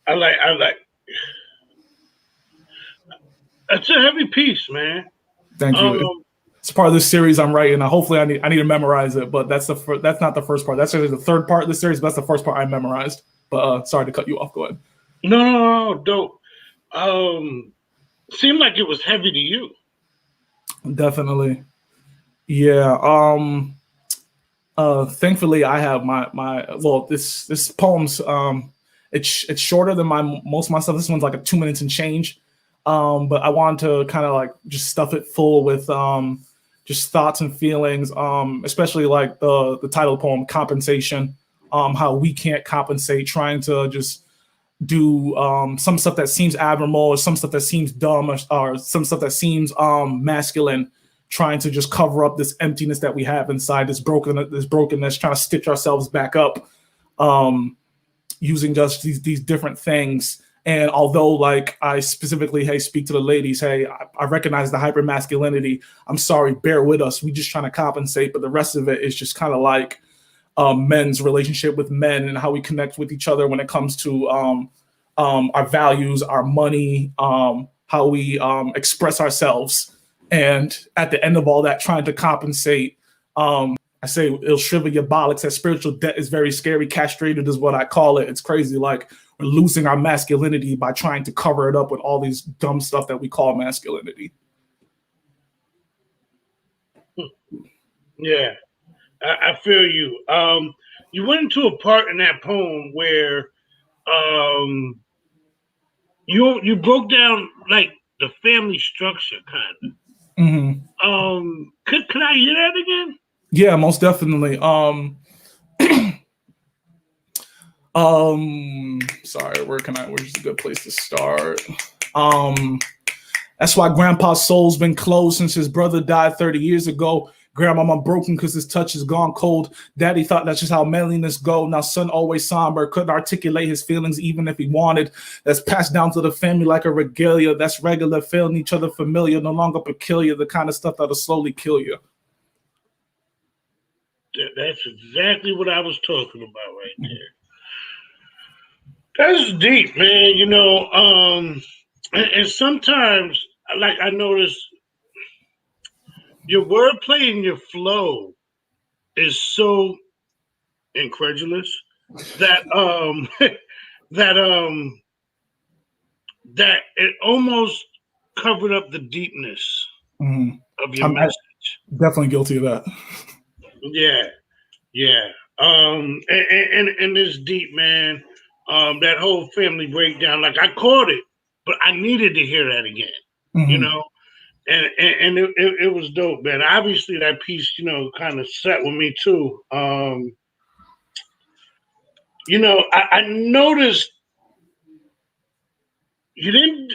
I like. It's a heavy piece, man. Thank you. It's part of this series I'm writing. Hopefully, I need to memorize it, but that's not the first part. That's actually the third part of the series. But that's the first part I memorized. But sorry to cut you off. Go ahead. No, dope. Seemed like it was heavy to you. Definitely. Yeah. Thankfully, I have this poem's it's shorter than most of my stuff. This one's like 2 minutes and change. But I wanted to kind of like just stuff it full with just thoughts and feelings, especially like the title poem, Compensation, how we can't compensate, trying to just do some stuff that seems admirable or some stuff that seems dumb or some stuff that seems masculine, trying to just cover up this emptiness that we have inside, this brokenness, trying to stitch ourselves back up, using just these different things. And although, like, I specifically, hey, speak to the ladies, hey, I recognize the hyper masculinity. I'm sorry, bear with us. We just trying to compensate. But the rest of it is just kind of like men's relationship with men and how we connect with each other when it comes to our values, our money, how we express ourselves. And at the end of all that, trying to compensate, I say it'll shrivel your bollocks. That spiritual debt is very scary. Castrated is what I call it. It's crazy. Like, we're losing our masculinity by trying to cover it up with all these dumb stuff that we call masculinity. Yeah, I feel you. You went into a part in that poem where you broke down like the family structure, kind of. Mm-hmm. Could I hear that again? Yeah, most definitely. Sorry, where's a good place to start? That's why grandpa's soul's been closed since his brother died 30 years ago. Grandmama broken because his touch is gone cold. Daddy thought that's just how manliness go. Now son always somber, couldn't articulate his feelings even if he wanted. That's passed down to the family like a regalia. That's regular, feeling each other familiar, no longer peculiar, the kind of stuff that'll slowly kill you. That's exactly what I was talking about right there. That's deep, man. You know, and sometimes, like I notice, your wordplay and your flow is so incredulous that that that it almost covered up the deepness of your message. Definitely guilty of that. Yeah. And it's deep, man. That whole family breakdown, like I caught it, but I needed to hear that again. You know, and it was dope, man. Obviously, that piece, you know, kind of set with me too. You know, I noticed you didn't.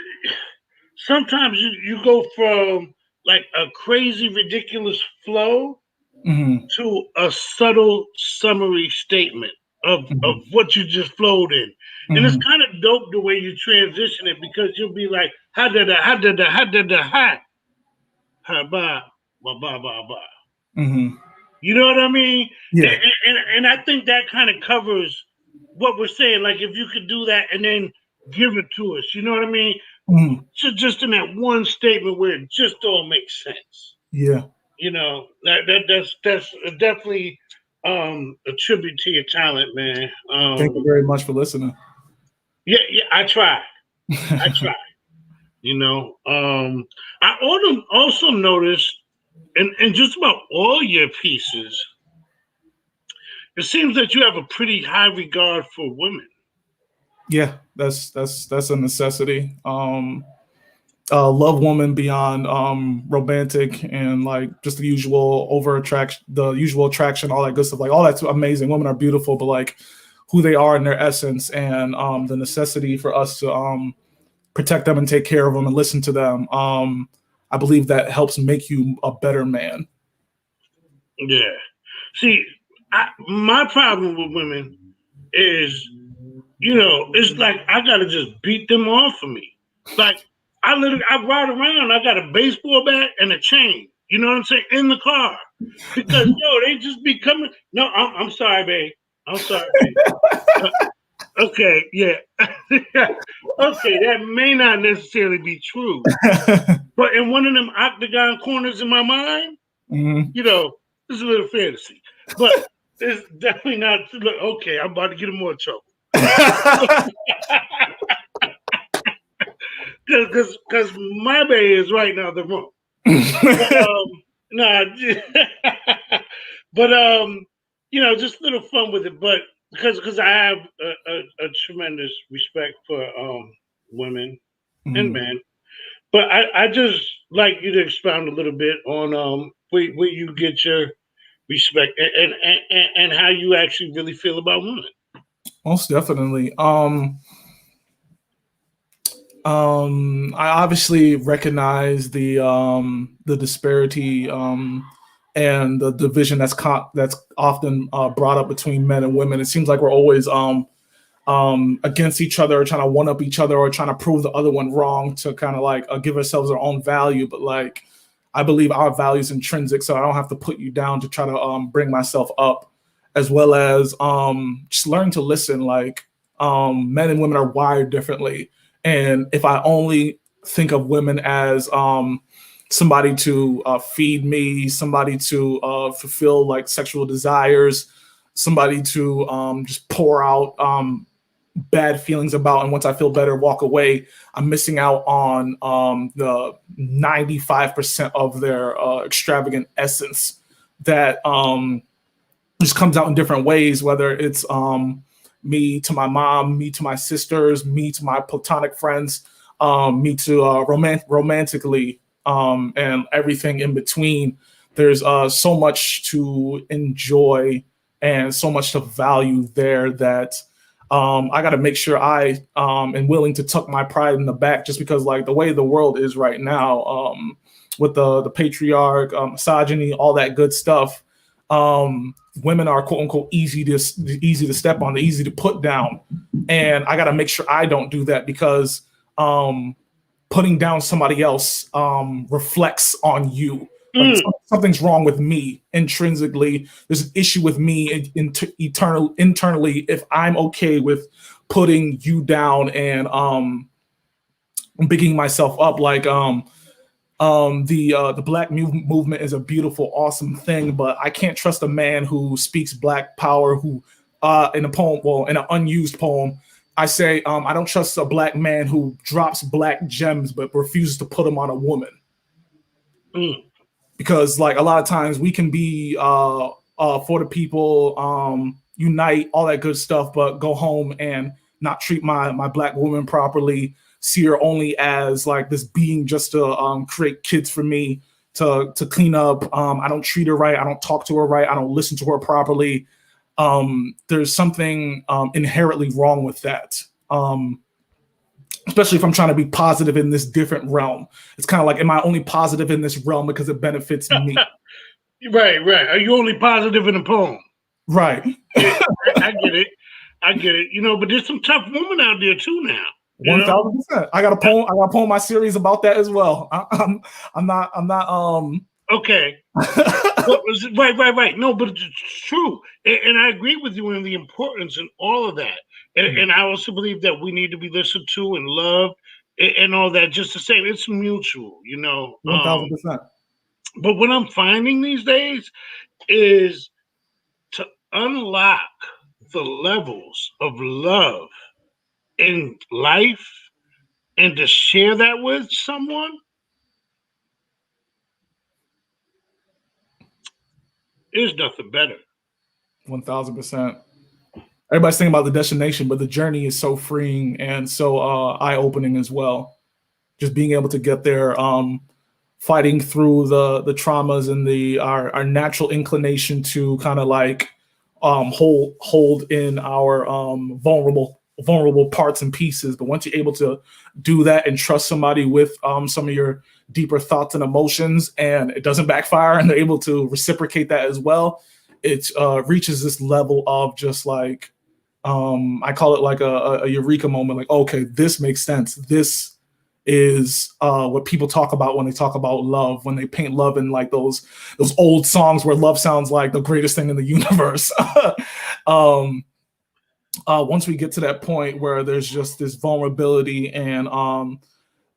Sometimes you go from like a crazy, ridiculous flow to a subtle summary statement of what you just flowed in. And it's kind of dope the way you transition it, because you'll be like, ha da da ha da da ha da da ha ba ba ba ba ba. You know what I mean? Yeah. And I think that kind of covers what we're saying. Like if you could do that and then give it to us, you know what I mean? Just in that one statement where it just all makes sense. Yeah. You know, that's definitely a tribute to your talent, man. Thank you very much for listening. Yeah, I try. You know, I also noticed, in just about all your pieces, it seems that you have a pretty high regard for women. Yeah, that's a necessity. Love woman beyond romantic and like just the usual attraction, all that good stuff. Like all that's amazing. Women are beautiful, but like who they are in their essence and the necessity for us to protect them and take care of them and listen to them. I believe that helps make you a better man. Yeah. See, my problem with women is, you know, it's like I gotta just beat them off of me. Like I ride around, I got a baseball bat and a chain. You know what I'm saying? In the car. Because they just be coming. No, I'm sorry, babe. I'm sorry, babe. Okay, yeah. Okay, that may not necessarily be true. But in one of them octagon corners in my mind, you know, it's a little fantasy. But it's definitely not. Look, okay, I'm about to get in more trouble. Because my bay is right now the room. But you know, just a little fun with it. But because I have a tremendous respect for women and men, but I just like you to expound a little bit on where you get your respect and how you actually really feel about women. Most definitely. I obviously recognize the disparity and the division that's often brought up between men and women. It seems like we're always against each other, or trying to one up each other, or trying to prove the other one wrong to kind of like give ourselves our own value. But like, I believe our value is intrinsic, so I don't have to put you down to try to bring myself up, as well as just learning to listen. Like men and women are wired differently. And if I only think of women as somebody to feed me, somebody to fulfill like sexual desires, somebody to just pour out bad feelings about, and once I feel better, walk away, I'm missing out on the 95% of their extravagant essence that just comes out in different ways, whether it's me to my mom, me to my sisters, me to my platonic friends, me to romantically, and everything in between. There's so much to enjoy and so much to value there that I got to make sure I am willing to tuck my pride in the back, just because like the way the world is right now, with the patriarch, misogyny, all that good stuff. Women are quote unquote easy to step on, easy to put down, and I got to make sure I don't do that because putting down somebody else reflects on you. Like something's wrong with me intrinsically. There's an issue with me internally if I'm okay with putting you down and bigging myself up. Like the Black movement is a beautiful, awesome thing, but I can't trust a man who speaks Black power. Who in a poem, well, in an unused poem, I say I don't trust a Black man who drops Black gems but refuses to put them on a woman. Because like a lot of times we can be for the people, unite, all that good stuff, but go home and not treat my Black woman properly, see her only as like this being just to create kids for me, to clean up. I don't treat her right. I don't talk to her right. I don't listen to her properly. There's something inherently wrong with that. Especially if I'm trying to be positive in this different realm. It's kind of like, am I only positive in this realm because it benefits me? Right. Are you only positive in a poem? Right. Yeah, I get it. You know, but there's some tough women out there too now. 1,000%. I got a poem in my series about that as well. I'm not. Okay. Right. No, but it's true, and I agree with you in the importance and all of that. And I also believe that we need to be listened to and loved and all that. Just the same, it's mutual, you know. 1,000%. But what I'm finding these days is to unlock the levels of love in life and to share that with someone. There's nothing better. 1,000%. Everybody's thinking about the destination, but the journey is so freeing and so eye-opening as well. Just being able to get there, fighting through the traumas and our natural inclination to kind of like hold in our vulnerable parts and pieces. But once you're able to do that and trust somebody with some of your deeper thoughts and emotions, and it doesn't backfire, and they're able to reciprocate that as well, it reaches this level of just like I call it like a eureka moment. Like, okay, this makes sense. This is what people talk about when they talk about love, when they paint love in like those old songs where love sounds like the greatest thing in the universe. Once we get to that point where there's just this vulnerability and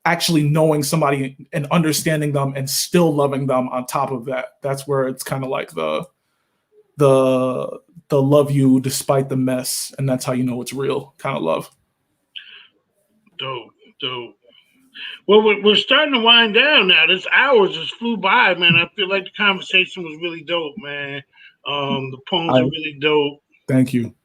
actually knowing somebody and understanding them and still loving them on top of that, that's where it's kind of like the love you despite the mess, and that's how you know it's real kind of love. Dope. Well, we're starting to wind down now. This hours just flew by, man. I feel like the conversation was really dope, man. The poems are really dope. Thank you.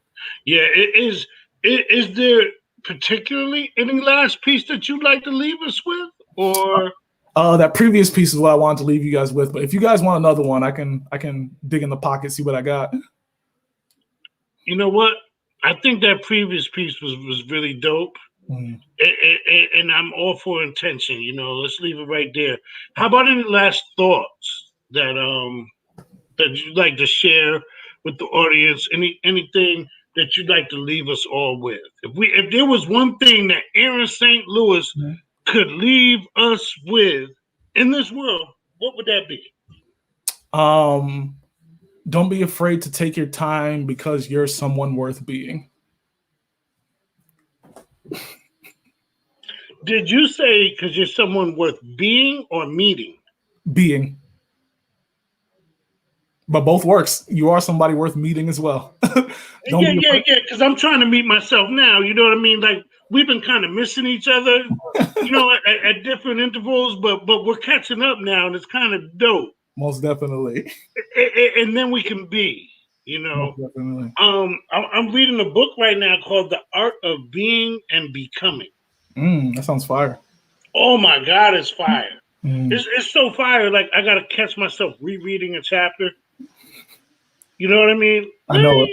Yeah, it is. Is there particularly any last piece that you'd like to leave us with, or? That previous piece is what I wanted to leave you guys with. But if you guys want another one, I can dig in the pocket, see what I got. You know what? I think that previous piece was really dope. And I'm all for intention, you know. Let's leave it right there. How about any last thoughts that you'd like to share with the audience? Anything that you'd like to leave us all with? If there was one thing that Aaron St. Louis could leave us with in this world, what would that be? Don't be afraid to take your time because you're someone worth being. Did you say because you're someone worth being or meeting? Being. But both works. You are somebody worth meeting as well. Yeah. Because I'm trying to meet myself now. You know what I mean? Like we've been kind of missing each other, you know, at different intervals, but we're catching up now, and it's kind of dope. Most definitely. And then we can be, you know. Most definitely. I'm reading a book right now called The Art of Being and Becoming. That sounds fire. Oh my God, it's fire. It's so fire. Like I gotta catch myself rereading a chapter. You know what I mean? I know it.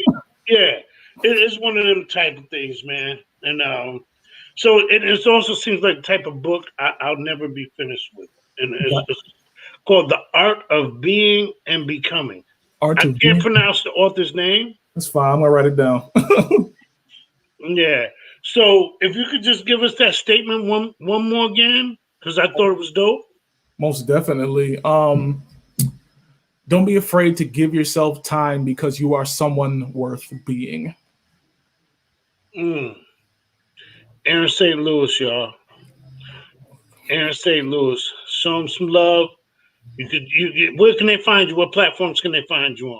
Yeah. It's one of them type of things, man. And so it also seems like the type of book I'll never be finished with. And called The Art of Being and Becoming. Art I of can't Being. pronounce the author's name. That's fine. I'm gonna write it down. Yeah. So if you could just give us that statement one more again, because I thought it was dope. Most definitely. Don't be afraid to give yourself time because you are someone worth being. Mm. Aaron St. Louis, y'all. Aaron St. Louis. Show him some love. Where can they find you? What platforms can they find you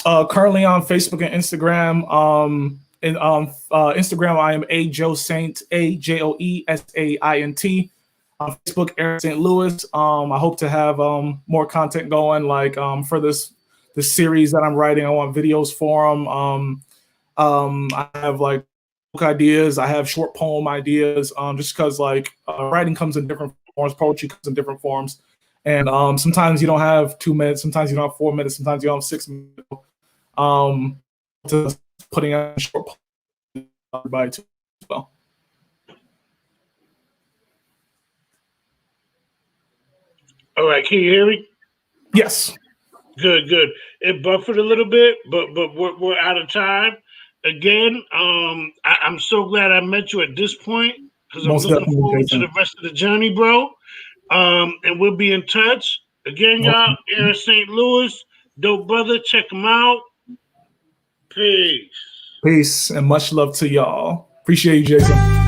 on? Currently on Facebook and Instagram. Instagram, I am a Joe Saint, AJoeSaint. On Facebook, Aaron St. Louis. I hope to have more content going, like for this series that I'm writing. I want videos for them. I have like book ideas. I have short poem ideas. Just because like writing comes in different forms, poetry comes in different forms, and sometimes you don't have 2 minutes, sometimes you don't have 4 minutes, sometimes you don't have 6 minutes. To putting out a short poem everybody too as well. All right, can you hear me? Yes. Good. It buffered a little bit, but we're out of time. Again, I'm so glad I met you at this point because I'm Most looking definitely, forward to Jason. the rest of the journey, bro. And we'll be in touch. Again, y'all, Aaron St. Louis, dope brother. Check him out. Peace. Peace and much love to y'all. Appreciate you, Jason.